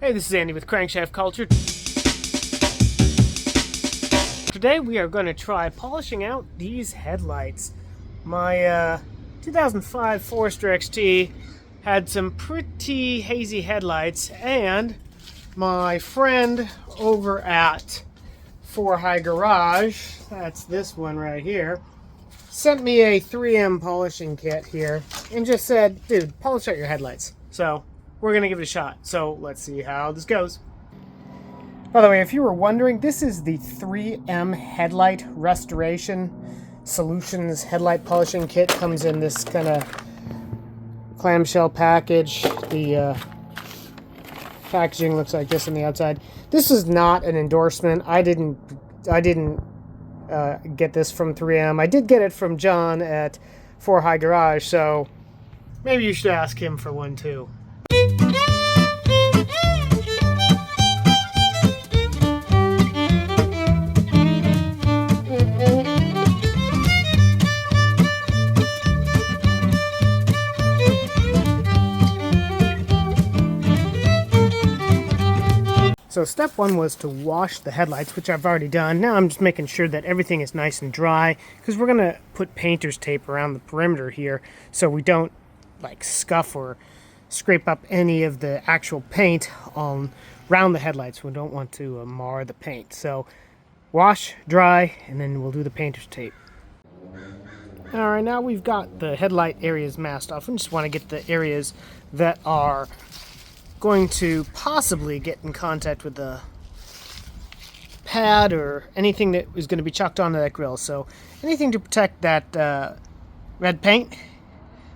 Hey, this is Andy with Crankshaft Culture. Today we are going to try polishing out these headlights. My 2005 Forester XT had some pretty hazy headlights, and my friend over at 4 High Garage, that's this one right here, sent me a 3M polishing kit here and just said, dude, polish out your headlights. So we're going to give it a shot. So let's see how this goes. By the way, if you were wondering, this is the 3M Headlight Restoration Solutions Headlight Polishing Kit. Comes in this kind of clamshell package. The packaging looks like this on the outside. This is not an endorsement. I didn't get this from 3M. I did get it from John at 4 High Garage, so maybe you should ask him for one too. So step one was to wash the headlights, which I've already done. Now I'm just making sure that everything is nice and dry, because we're going to put painter's tape around the perimeter here so we don't like scuff or scrape up any of the actual paint around the headlights. We don't want to mar the paint. So wash, dry, and then we'll do the painter's tape. Alright, now we've got the headlight areas masked off. We just want to get the areas that are going to possibly get in contact with the pad or anything that is going to be chucked onto that grill. So anything to protect that red paint,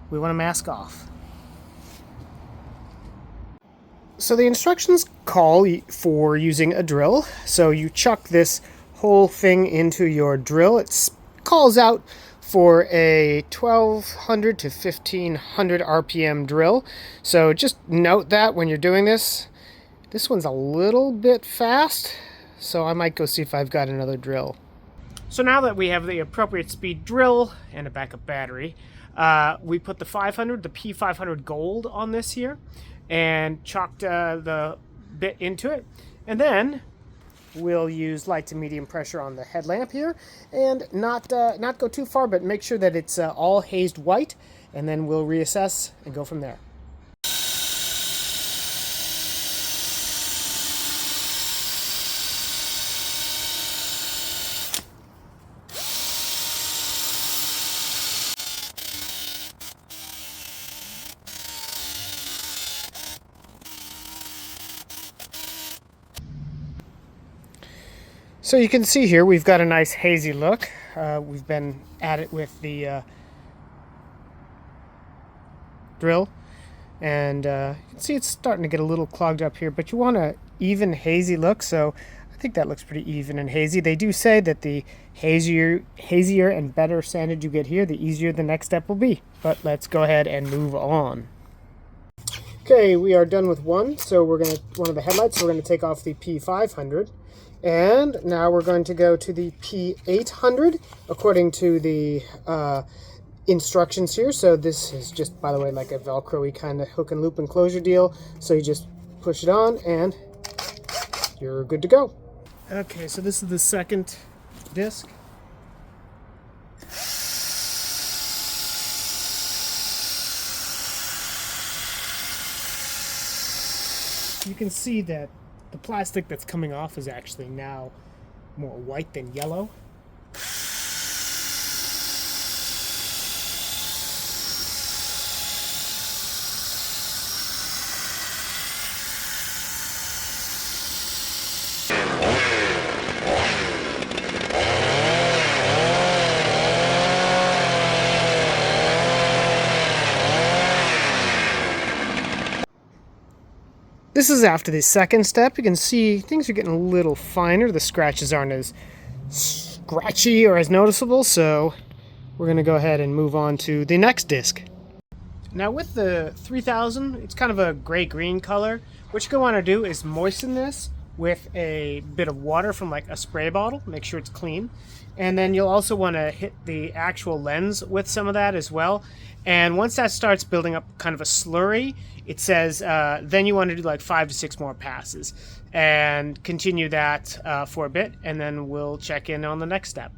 we want to mask off. So the instructions call for using a drill. So you chuck this whole thing into your drill. It calls out for a 1200 to 1500 RPM drill. So just note that when you're doing this. This one's a little bit fast, so I might go see if I've got another drill. So now that we have the appropriate speed drill and a backup battery, we put the P500 Gold on this here and chalked the bit into it. And then we'll use light to medium pressure on the headlamp here, and not go too far, but make sure that it's all hazed white, and then we'll reassess and go from there. So you can see here we've got a nice hazy look. We've been at it with the drill, and you can see it's starting to get a little clogged up here, but you want an even hazy look, so I think that looks pretty even and hazy. They do say that the hazier and better sanded you get here, the easier the next step will be. But let's go ahead and move on. Okay, we are done with one of the headlights. So we're going to take off the P500. And now we're going to go to the P800 according to the instructions here. So this is just, by the way, like a Velcro-y kind of hook and loop enclosure deal. So you just push it on and you're good to go. Okay, so this is the second disc. You can see that the plastic that's coming off is actually now more white than yellow. This is after the second step. You can see things are getting a little finer. The scratches aren't as scratchy or as noticeable, so we're going to go ahead and move on to the next disc. Now with the 3000, it's kind of a gray-green color. What you're going to want to do is moisten this with a bit of water from like a spray bottle. Make sure it's clean. And then you'll also want to hit the actual lens with some of that as well. And once that starts building up kind of a slurry, it says then you want to do like 5 to 6 more passes and continue that for a bit, and then we'll check in on the next step.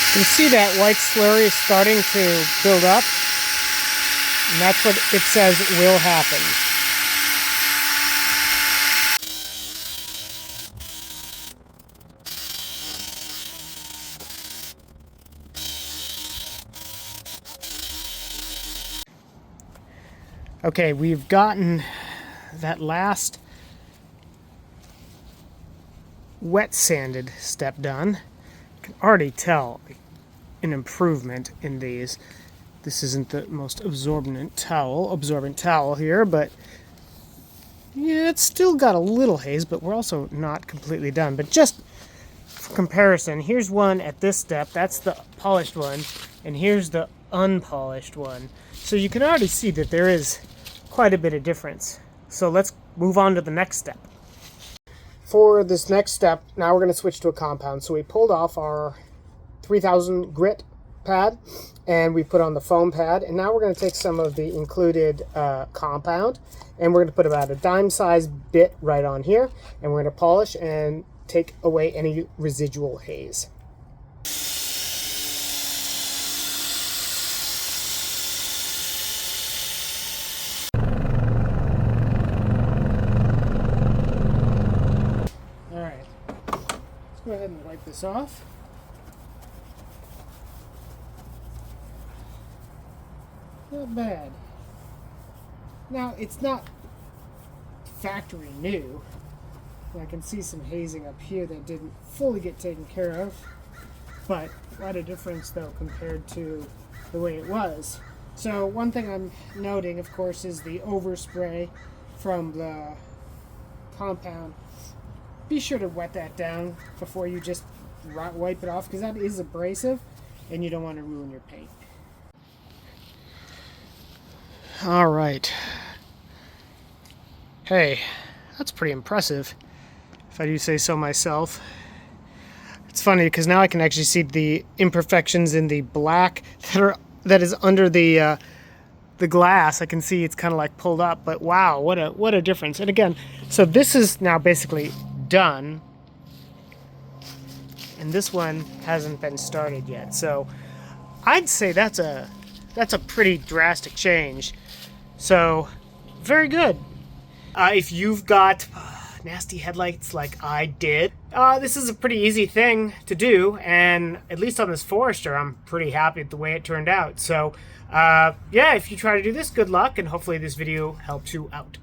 You can see that white slurry is starting to build up, and that's what it says will happen. Okay, we've gotten that last wet sanded step done. You can already tell an improvement in these. This isn't the most absorbent towel here, but yeah, it's still got a little haze, but we're also not completely done. But just for comparison, here's one at this step, that's the polished one, and here's the unpolished one. So you can already see that there is quite a bit of difference. So let's move on to the next step. For this next step, now we're going to switch to a compound. So we pulled off our 3000 grit pad and we put on the foam pad, and now we're going to take some of the included compound and we're going to put about a dime size bit right on here, and we're going to polish and take away any residual haze. Alright, let's go ahead and wipe this off. Not bad. Now, it's not factory new. I can see some hazing up here that didn't fully get taken care of, but a lot of difference though compared to the way it was. So one thing I'm noting, of course, is the overspray from the compound. Be sure to wet that down before you just wipe it off, because that is abrasive and you don't want to ruin your paint. All right. Hey, that's pretty impressive, if I do say so myself. It's funny because now I can actually see the imperfections in the black that is under the glass. I can see it's kind of like pulled up, but wow, what a difference. And again, so this is now basically done, and this one hasn't been started yet. So I'd say that's a pretty drastic change. So very good. If you've got nasty headlights like I did, this is a pretty easy thing to do, and at least on this Forester, I'm pretty happy with the way it turned out. So yeah, if you try to do this, good luck, and hopefully this video helps you out.